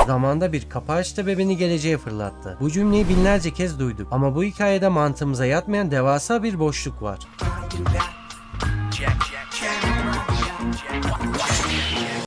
Zamanda bir kapı açtı ve beni geleceğe fırlattı. Bu cümleyi binlerce kez duyduk ama bu hikayede mantığımıza yatmayan devasa bir boşluk var.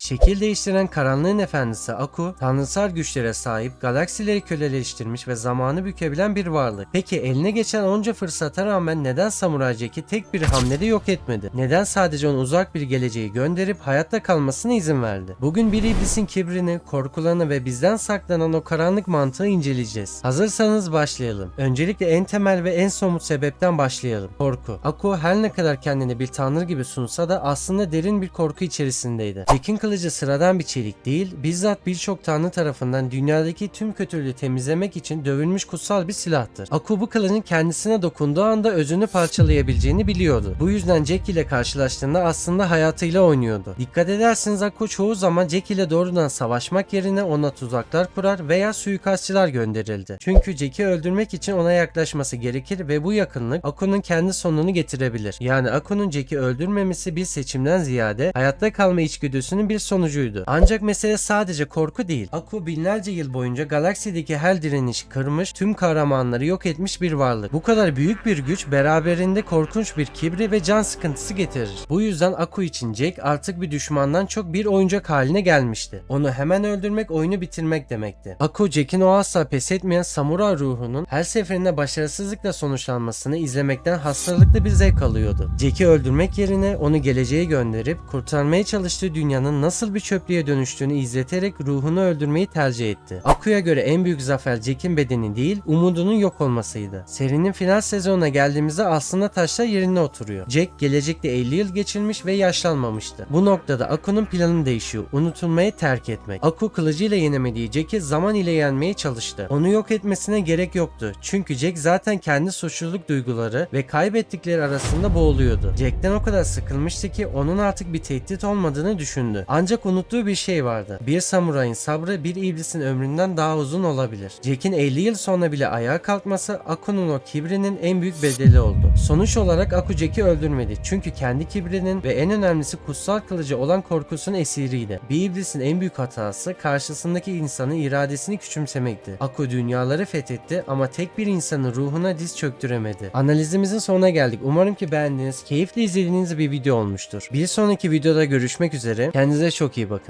Şekil değiştiren karanlığın efendisi Aku, tanrısal güçlere sahip, galaksileri köleleştirmiş ve zamanı bükebilen bir varlık. Peki eline geçen onca fırsata rağmen neden Samuray Jack'i tek bir hamlede yok etmedi? Neden sadece onu uzak bir geleceğe gönderip hayatta kalmasına izin verdi? Bugün bir iblisin kibrini, korkularını ve bizden saklanan o karanlık mantığı inceleyeceğiz. Hazırsanız başlayalım. Öncelikle en temel ve en somut sebepten başlayalım. Korku. Aku her ne kadar kendini bir tanrı gibi sunsa da aslında derin bir korku içerisindeydi. Jack'in kılıcı sıradan bir çelik değil, bizzat birçok tanrı tarafından dünyadaki tüm kötülüğü temizlemek için dövülmüş kutsal bir silahtır. Aku bu kılıcın kendisine dokunduğu anda özünü parçalayabileceğini biliyordu. Bu yüzden Jack ile karşılaştığında aslında hayatıyla oynuyordu. Dikkat ederseniz Aku çoğu zaman Jack ile doğrudan savaşmak yerine ona tuzaklar kurar veya suikastçılar gönderildi. Çünkü Jack'i öldürmek için ona yaklaşması gerekir ve bu yakınlık Aku'nun kendi sonunu getirebilir. Yani Aku'nun Jack'i öldürmemesi bir seçimden ziyade hayatta kalma içgüdüsünün bir sonucuydu. Ancak mesele sadece korku değil. Aku binlerce yıl boyunca galaksideki her direnişi kırmış, tüm kahramanları yok etmiş bir varlık. Bu kadar büyük bir güç beraberinde korkunç bir kibri ve can sıkıntısı getirir. Bu yüzden Aku için Jack artık bir düşmandan çok bir oyuncak haline gelmişti. Onu hemen öldürmek oyunu bitirmek demekti. Aku, Jack'in o asla pes etmeyen samuray ruhunun her seferinde başarısızlıkla sonuçlanmasını izlemekten hastalıklı bir zevk alıyordu. Jack'i öldürmek yerine onu geleceğe gönderip kurtarmaya çalıştığı dünyanın nasıl bir çöplüğe dönüştüğünü izleterek ruhunu öldürmeyi tercih etti. Aku'ya göre en büyük zafer Jack'in bedeni değil, umudunun yok olmasıydı. Serinin final sezonuna geldiğimizde aslında taşlar yerine oturuyor. Jack gelecekte 50 yıl geçirmiş ve yaşlanmamıştı. Bu noktada Aku'nun planı değişiyor. Unutulmayı terk etmek. Aku kılıcıyla yenemediği Jack'i zaman ile yenmeye çalıştı. Onu yok etmesine gerek yoktu. Çünkü Jack zaten kendi suçluluk duyguları ve kaybettikleri arasında boğuluyordu. Jack'ten o kadar sıkılmıştı ki onun artık bir tehdit olmadığını düşündü. Ancak unuttuğu bir şey vardı. Bir samurayın sabrı bir iblisin ömründen daha uzun olabilir. Jack'in 50 yıl sonra bile ayağa kalkması Aku'nun o kibrinin en büyük bedeli oldu. Sonuç olarak Aku Jack'i öldürmedi. Çünkü kendi kibrinin ve en önemlisi kutsal kılıcı olan korkusunun esiriydi. Bir iblisin en büyük hatası karşısındaki insanın iradesini küçümsemekti. Aku dünyaları fethetti ama tek bir insanın ruhuna diz çöktüremedi. Analizimizin sonuna geldik. Umarım ki beğendiğiniz, keyifle izlediğiniz bir video olmuştur. Bir sonraki videoda görüşmek üzere. Kendinize çok iyi bakın.